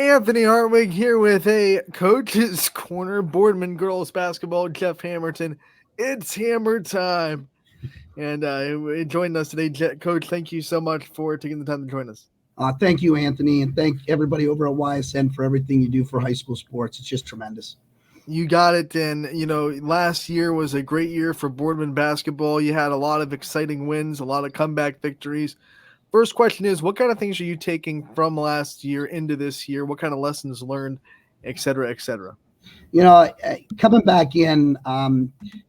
Anthony Hartwig here with a Coach's Corner, Boardman girls basketball, Jeff Hammerton. It's hammer time. And joining us today, Coach, thank you so much for taking the time to join us. Thank you, Anthony, and thank everybody over at YSN for everything you do for high school sports. It's just tremendous. You got it. And, last year was a great year for Boardman basketball. You had a lot of exciting wins, a lot of comeback victories. First question is, what kind of things are you taking from last year into this year? What kind of lessons learned, et cetera, et cetera? Coming back in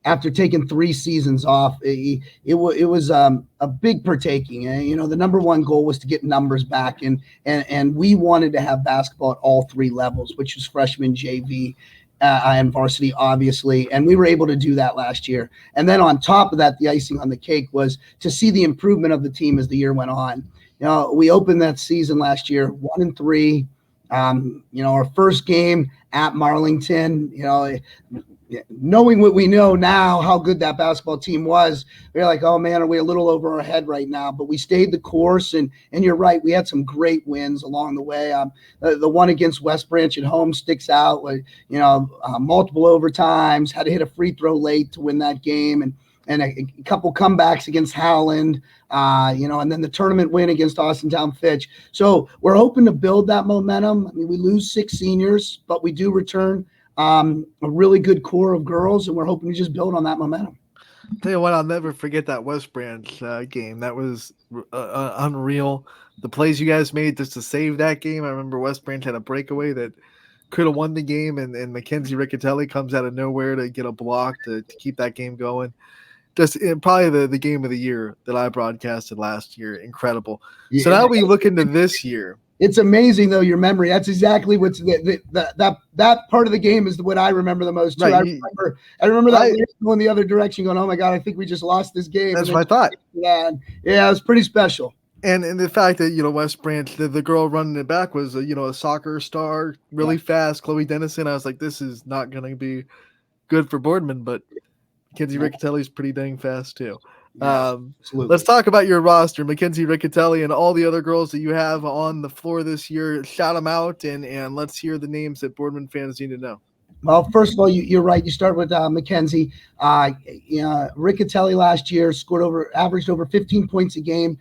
after taking 3 seasons off, it was a big partaking. The number one goal was to get numbers back, and we wanted to have basketball at all 3 levels, which was freshman, JV, and varsity, obviously, and we were able to do that last year. And then on top of that, the icing on the cake was to see the improvement of the team as the year went on. We opened that season last year 1-3. Our first game at Marlington, knowing what we know now, how good that basketball team was, we're like, oh man, are we a little over our head right now? But we stayed the course, and you're right, we had some great wins along the way. The one against West Branch at home sticks out. Multiple overtimes, had to hit a free throw late to win that game, and a couple comebacks against Howland, and then the tournament win against Austintown Fitch. So we're hoping to build that momentum. I mean, we lose 6 seniors, but we do return a really good core of girls, and we're hoping to just build on that momentum. Tell you what, I'll never forget that West Branch game. That was unreal. The plays you guys made just to save that game. I remember West Branch had a breakaway that could have won the game, and Mackenzie Riccatelli comes out of nowhere to get a block to keep that game going. Just probably the game of the year that I broadcasted last year. Incredible. Yeah. So now we look into this year. It's amazing, though, your memory. That's exactly what's that part of the game is what I remember the most, too. Right. I remember that going the other direction, going, oh, my God, I think we just lost this game. That's what I thought. Yeah, it was pretty special. And the fact that, West Branch, the girl running it back was, a soccer star, really fast, Chloe Dennison. I was like, this is not going to be good for Boardman, but Mackenzie Riccatelli is pretty dang fast, too. Let's talk about your roster, Mackenzie Riccatelli and all the other girls that you have on the floor this year. Shout them out, and let's hear the names that Boardman fans need to know. Well, first of all, you're right. You start with Mackenzie. Riccatelli last year averaged over 15 points a game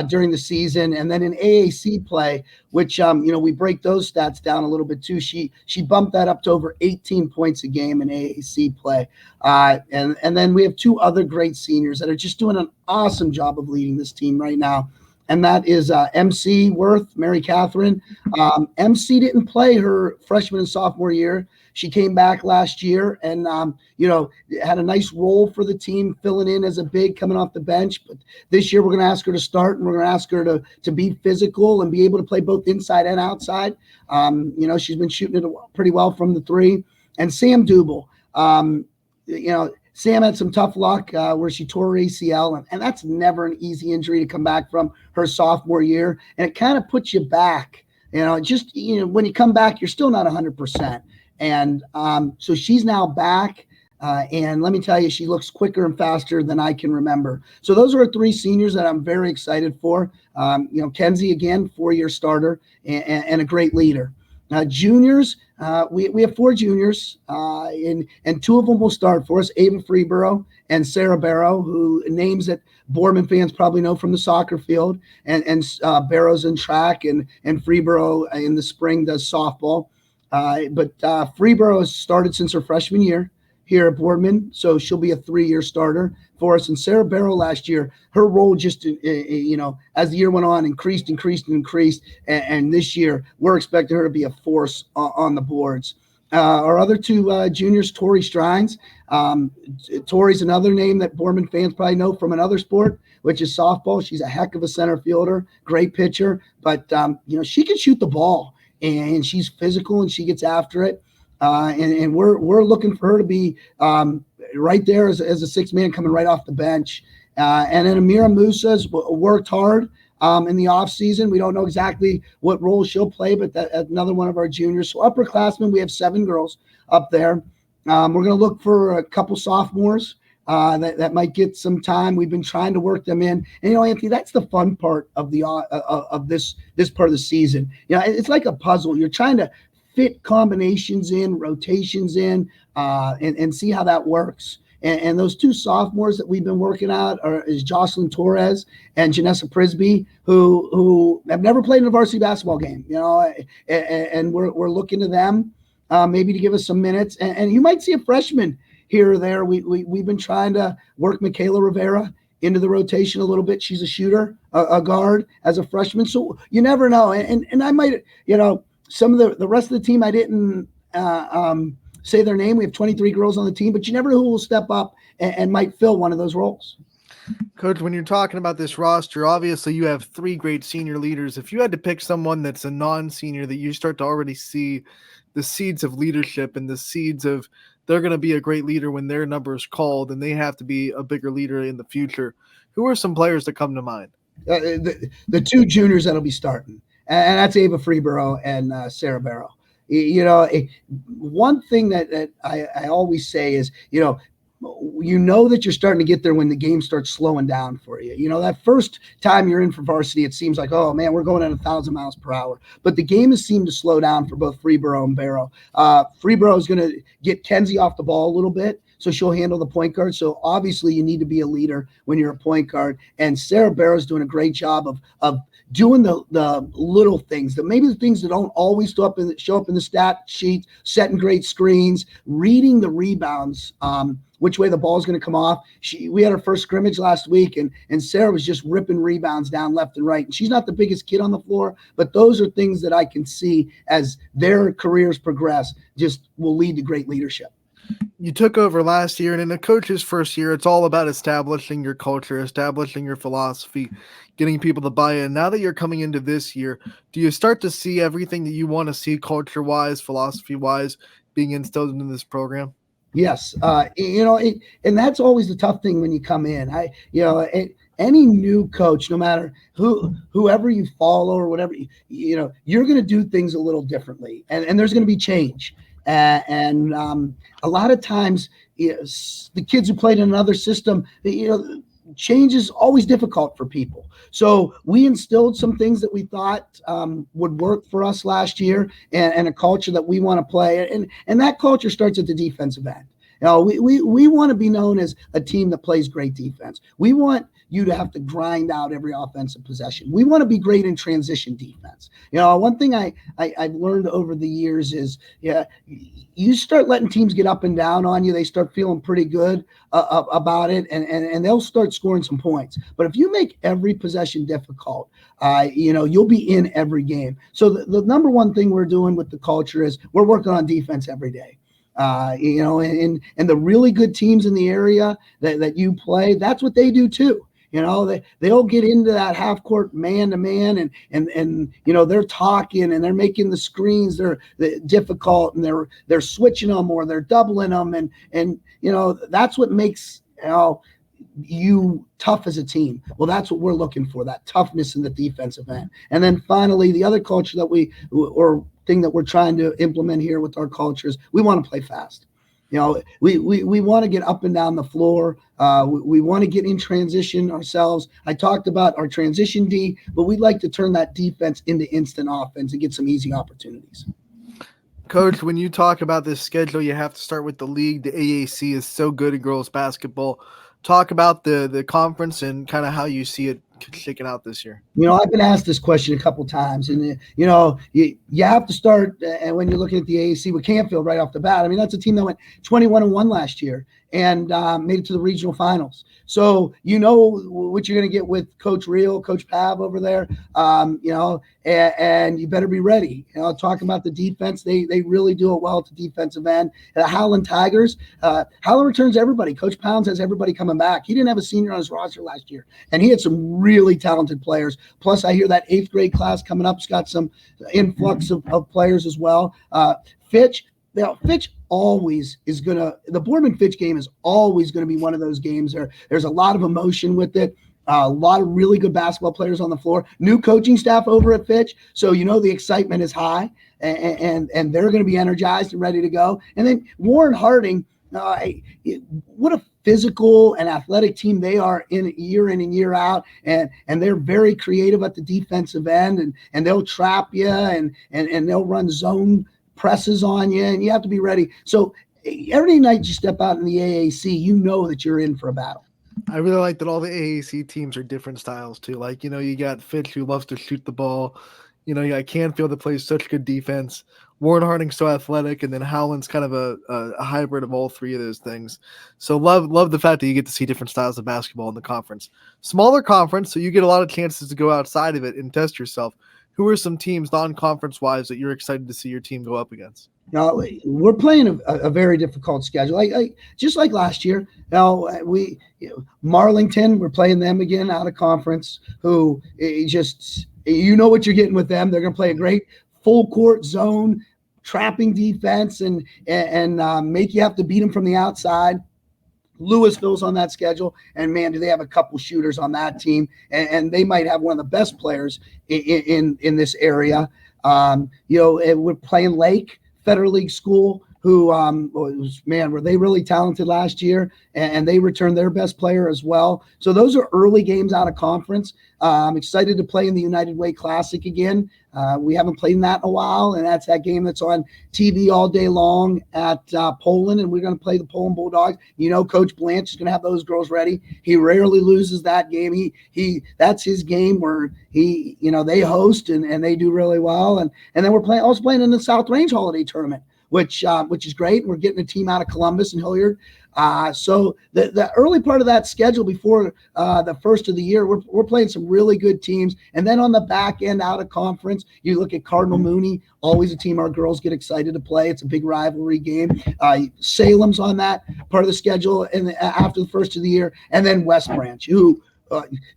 during the season, and then in AAC play, which we break those stats down a little bit too. She bumped that up to over 18 points a game in AAC play, and then we have 2 other great seniors that are just doing an awesome job of leading this team right now. And that is MC Worth, Mary Catherine. MC didn't play her freshman and sophomore year. She came back last year and, had a nice role for the team, filling in as a big coming off the bench. But this year we're going to ask her to start, and we're going to ask her to be physical and be able to play both inside and outside. She's been shooting it pretty well from the 3. And Sam Dubel, Sam had some tough luck where she tore her ACL, and that's never an easy injury to come back from her sophomore year. And it kind of puts you back, when you come back, you're still not 100%. And so she's now back. And let me tell you, she looks quicker and faster than I can remember. So those are 3 seniors that I'm very excited for. Kenzie, again, 4-year starter and a great leader. Juniors, we have 4 juniors, and 2 of them will start for us, Ava Freeborough and Sarah Barrow, who names that Boardman fans probably know from the soccer field, and Barrow's in track, and Freeborough in the spring does softball. But Freeborough has started since her freshman year here at Boardman, so she'll be a 3-year starter for us. And Sarah Barrow last year, her role just, as the year went on, increased. And this year, we're expecting her to be a force on the boards. Our other 2 juniors, Tori Strines. Tori's another name that Boardman fans probably know from another sport, which is softball. She's a heck of a center fielder, great pitcher, but, she can shoot the ball. And she's physical and she gets after it. And we're looking for her to be right there as a 6th man coming right off the bench. And then Amira Musa's worked hard in the offseason. We don't know exactly what role she'll play, but another one of our juniors. So upperclassmen, we have 7 girls up there. We're going to look for a couple sophomores that might get some time. We've been trying to work them in. And, Anthony, that's the fun part of this part of the season. It's like a puzzle. You're trying to fit combinations in, rotations in, and see how that works. And those two sophomores that we've been working out is Jocelyn Torres and Janessa Prisby, who have never played in a varsity basketball game, and we're looking to them maybe to give us some minutes. And you might see a freshman here or there. We've been trying to work Michaela Rivera into the rotation a little bit. She's a shooter, a guard as a freshman. So you never know. And I might, some of the rest of the team, I didn't say their name. We have 23 girls on the team, but you never know who will step up and might fill one of those roles. Coach, when you're talking about this roster, obviously you have 3 great senior leaders. If you had to pick someone that's a non-senior that you start to already see the seeds of leadership and the seeds of they're going to be a great leader when their number is called and they have to be a bigger leader in the future, who are some players that come to mind? The 2 juniors that'll be starting, and that's Ava Freeborough and Sarah Barrow. One thing that I always say is, that you're starting to get there when the game starts slowing down for you. That first time you're in for varsity, it seems like, oh man, we're going at 1,000 miles per hour. But the game has seemed to slow down for both Freeborough and Barrow. Freeborough is going to get Kenzie off the ball a little bit, so she'll handle the point guard. So obviously you need to be a leader when you're a point guard. And Sarah Barrow's doing a great job of doing the little things, maybe the things that don't always show up in the stat sheet, setting great screens, reading the rebounds, which way the ball is going to come off. We had our first scrimmage last week, and Sarah was just ripping rebounds down left and right. And she's not the biggest kid on the floor, but those are things that I can see as their careers progress just will lead to great leadership. You took over last year, and in a coach's first year, it's all about establishing your culture, establishing your philosophy, getting people to buy in. Now that you're coming into this year, do you start to see everything that you want to see culture-wise, philosophy-wise being instilled into this program? Yes. And that's always the tough thing when you come in. Any new coach, no matter whoever you follow or whatever, you're going to do things a little differently, and there's going to be change. And a lot of times, the kids who played in another system, change is always difficult for people. So we instilled some things that we thought would work for us last year, and a culture that we want to play. And that culture starts at the defensive end. We want to be known as a team that plays great defense. We want you to have to grind out every offensive possession. We want to be great in transition defense. One thing I've learned over the years is, you start letting teams get up and down on you, they start feeling pretty good about it, and they'll start scoring some points. But if you make every possession difficult, you'll be in every game. So the number one thing we're doing with the culture is we're working on defense every day. And the really good teams in the area that you play, that's what they do too. They'll get into that half court man to man, and they're talking and they're making the screens they're difficult, and they're switching them or they're doubling them, and that's what makes you tough as a team. Well, that's what we're looking for, that toughness in the defensive end. And then finally, the other culture that thing that we're trying to implement here with our culture is we want to play fast. We want to get up and down the floor. We want to get in transition ourselves. I talked about our transition D, but we'd like to turn that defense into instant offense and get some easy opportunities. Coach, when you talk about this schedule, you have to start with the league. The AAC is so good at girls basketball. Talk about the conference and kind of how you see it shaking out this year. I've been asked this question a couple times, and you have to start. And when you're looking at the AAC with Canfield right off the bat, I mean, that's a team that went 21-1 last year and made it to the regional finals. So what you're going to get with Coach Reel, Coach Pav over there, and you better be ready. Talking about the defense, they really do it well at the defensive end. The Howland Tigers, Howland returns everybody. Coach Pounds has everybody coming back. He didn't have a senior on his roster last year, and he had some really talented players. Plus, I hear that 8th grade class coming up has got some influx of players as well. Fitch always is going to – the Boardman Fitch game is always going to be one of those games. There's a lot of emotion with it. A lot of really good basketball players on the floor. New coaching staff over at Fitch, so the excitement is high, and they're going to be energized and ready to go. And then Warren Harding, what a physical and athletic team they are in and year out, and they're very creative at the defensive end, and they'll trap you and they'll run zone presses on you, and you have to be ready. So every night you step out in the AAC, you know that you're in for a battle. I really like that all the AAC teams are different styles too. Like, you got Fitch who loves to shoot the ball. You got Canfield that plays such good defense. Warren Harding's so athletic, and then Howland's kind of a hybrid of all three of those things. So love the fact that you get to see different styles of basketball in the conference. Smaller conference, so you get a lot of chances to go outside of it and test yourself. Who are some teams non-conference wise that you're excited to see your team go up against? Now, we're playing a very difficult schedule, just like last year. Now, Marlington, we're playing them again out of conference, who just, what you're getting with them. They're going to play a great full court zone, trapping defense, and make you have to beat them from the outside. Louisville's on that schedule, and man, do they have a couple shooters on that team, and they might have one of the best players in this area. We're playing Lake Federal League School, who were they really talented last year, and they returned their best player as well. So those are early games out of conference. I'm excited to play in the United Way Classic again. We haven't played in that in a while, and that's that game that's on TV all day long at Poland, and we're going to play the Poland Bulldogs. Coach Blanche is going to have those girls ready. He rarely loses that game. That's his game where they host and they do really well. And then we're also playing in the South Range Holiday Tournament, which is great. We're getting a team out of Columbus and Hilliard. So the early part of that schedule before the first of the year, we're playing some really good teams. And then on the back end out of conference, you look at Cardinal Mooney, always a team our girls get excited to play. It's a big rivalry game. Salem's on that part of the schedule and after the first of the year. And then West Branch, who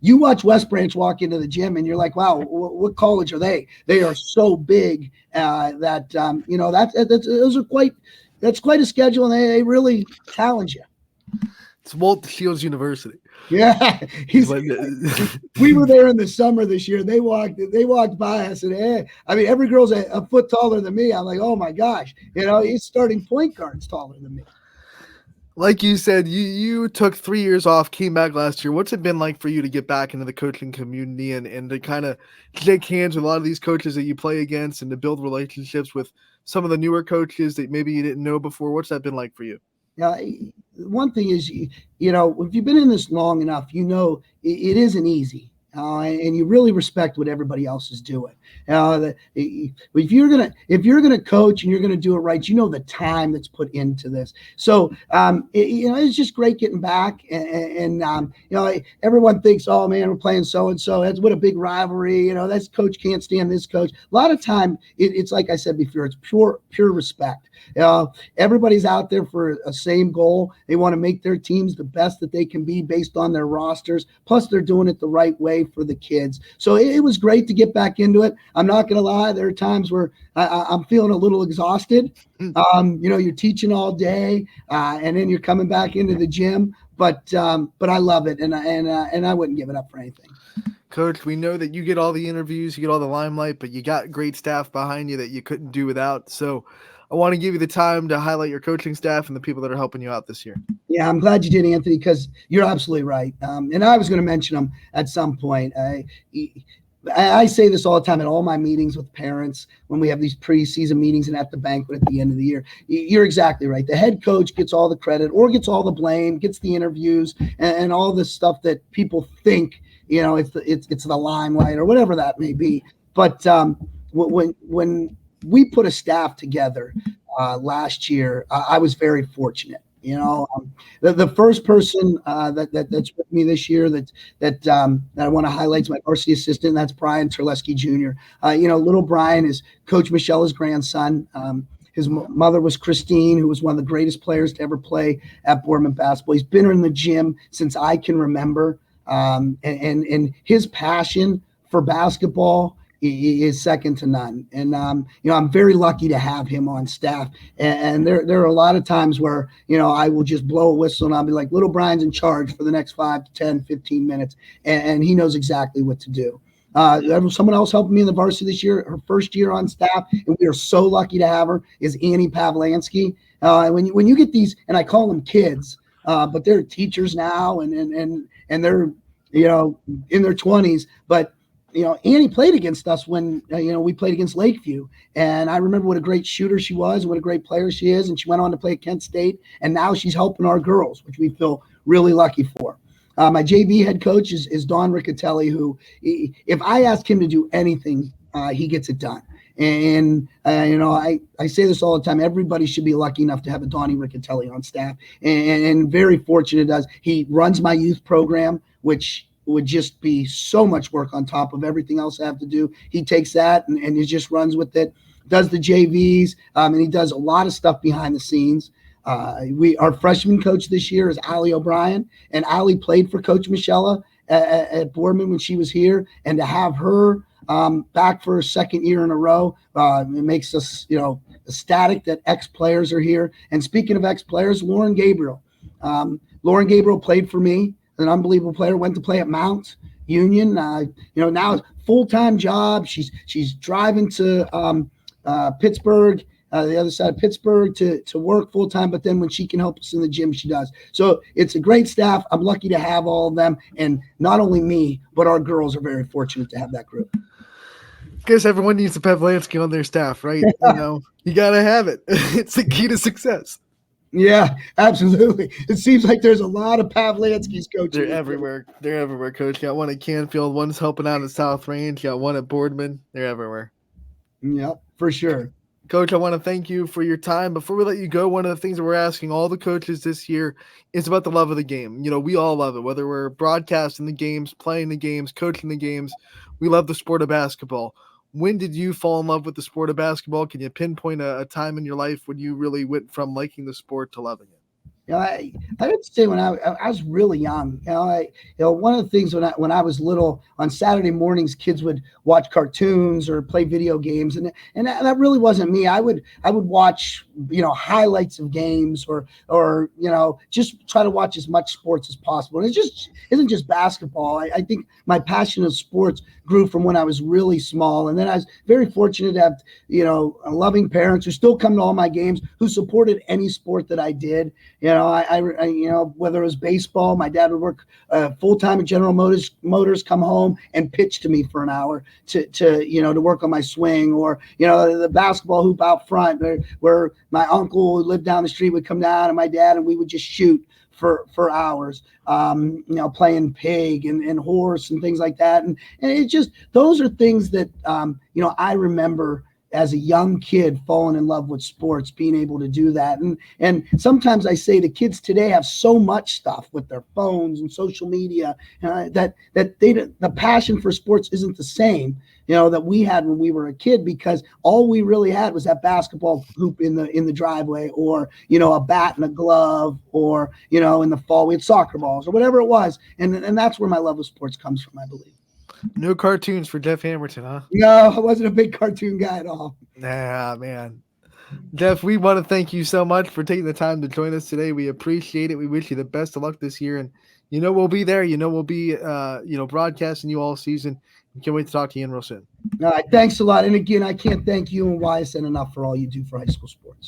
you watch West Branch walk into the gym and you're like, wow, what college are they? They are so big that's quite a schedule, and they really challenge you. It's Walt Shields University. Yeah, we were there in the summer this year. They walked by us, and every girl's a foot taller than me. I'm like, oh my gosh, he's starting point guard's taller than me. Like you said, you took 3 years off, came back last year. What's it been like for you to get back into the coaching community and to kind of shake hands with a lot of these coaches that you play against and to build relationships with some of the newer coaches that maybe you didn't know before? What's that been like for you? Yeah, one thing is, if you've been in this long enough, it isn't easy. And you really respect what everybody else is doing. If you're gonna coach and you're gonna do it right, the time that's put into this. So it's just great getting back. And everyone thinks, oh man, we're playing so and so. That's what a big rivalry. That's coach can't stand this coach. A lot of time, it's like I said before, it's pure respect. Everybody's out there for a same goal. They want to make their teams the best that they can be based on their rosters. Plus, they're doing it the right way for the kids. So it was great to get back into it. I'm not going to lie. There are times where I'm feeling a little exhausted. You're teaching all day, and then you're coming back into the gym. But I love it, and I wouldn't give it up for anything. Coach, we know that you get all the interviews, you get all the limelight, but you got great staff behind you that you couldn't do without. So I want to give you the time to highlight your coaching staff and the people that are helping you out this year. Yeah, I'm glad you did, Anthony, because you're absolutely right. And I was going to mention them at some point. I say this all the time at all my meetings with parents when we have these preseason meetings and at the banquet at the end of the year. You're exactly right. The head coach gets all the credit or gets all the blame, gets the interviews and all this stuff that people think, it's the limelight or whatever that may be. But when we put a staff together last year, I was very fortunate. The first person that's with me this year that I want to highlight is my varsity assistant, and that's Brian Terleski Jr. Little Brian is Coach Michelle's grandson. His mother was Christine, who was one of the greatest players to ever play at Boardman basketball. He's been in the gym since I can remember, and his passion for basketball is second to none. And, I'm very lucky to have him on staff. And there are a lot of times where, I will just blow a whistle and I'll be like, little Brian's in charge for the next 5 to 10, 15 minutes. And he knows exactly what to do. There was someone else helping me in the varsity this year, her first year on staff, and we are so lucky to have her, is Annie Pavlansky. When you get these, and I call them kids, but they're teachers now, and they're in their 20s. But Annie played against us when we played against Lakeview, and I remember what a great shooter she was, and what a great player she is, and she went on to play at Kent State, and now she's helping our girls, which we feel really lucky for. My JV head coach is Don Riccatelli, who, if I ask him to do anything, he gets it done. And I say this all the time. Everybody should be lucky enough to have a Donnie Riccatelli on staff, and very fortunate does. He runs my youth program, which would just be so much work on top of everything else I have to do. He takes that and he just runs with it. Does the JVs, and he does a lot of stuff behind the scenes. Our freshman coach this year is Allie O'Brien, and Allie played for Coach Michella at Boardman when she was here, and to have her back for a second year in a row, it makes us ecstatic that ex-players are here. And speaking of ex-players, Lauren Gabriel played for me, an unbelievable player, went to play at Mount Union. Now full-time job. She's driving to Pittsburgh, the other side of Pittsburgh, to work full time. But then when she can help us in the gym, she does. So it's a great staff. I'm lucky to have all of them, and not only me, but our girls are very fortunate to have that group. Guess everyone needs a Pavlansky on their staff, right? You gotta have it. It's the key to success. Yeah, absolutely. It seems like there's a lot of Pavlansky's coaching. They're everywhere. They're everywhere, Coach. Got one at Canfield, one's helping out at South Range, got one at Boardman. They're everywhere. Yeah, for sure. Coach, I want to thank you for your time. Before we let you go, one of the things that we're asking all the coaches this year is about the love of the game. We all love it, whether we're broadcasting the games, playing the games, coaching the games. We love the sport of basketball. When did you fall in love with the sport of basketball? Can you pinpoint a time in your life when you really went from liking the sport to loving it? I have to say when I was really young, one of the things when I was little, on Saturday mornings, kids would watch cartoons or play video games, and that really wasn't me. I would watch highlights of games, or just try to watch as much sports as possible. And it just isn't just basketball. I think my passion of sports grew from when I was really small, and then I was very fortunate to have loving parents who still come to all my games, who supported any sport that I did. I whether it was baseball, my dad would work full time at General Motors, come home and pitch to me for an hour to work on my swing, or the basketball hoop out front, where my uncle who lived down the street would come down, and my dad, and we would just shoot for hours, playing pig and horse and things like that. And it just, those are things that, I remember as a young kid falling in love with sports, being able to do that. And sometimes I say the kids today have so much stuff with their phones and social media, that the passion for sports isn't the same, that we had when we were a kid, because all we really had was that basketball hoop in the driveway, or, a bat and a glove, or, in the fall we had soccer balls or whatever it was. And that's where my love of sports comes from, I believe. No cartoons for Jeff Hammerton, huh? No, I wasn't a big cartoon guy at all. Nah, man. Jeff, we want to thank you so much for taking the time to join us today. We appreciate it. We wish you the best of luck this year. And we'll be there. We'll be broadcasting you all season. Can't wait to talk to you again real soon. All right. Thanks a lot. And again, I can't thank you and YSN enough for all you do for high school sports.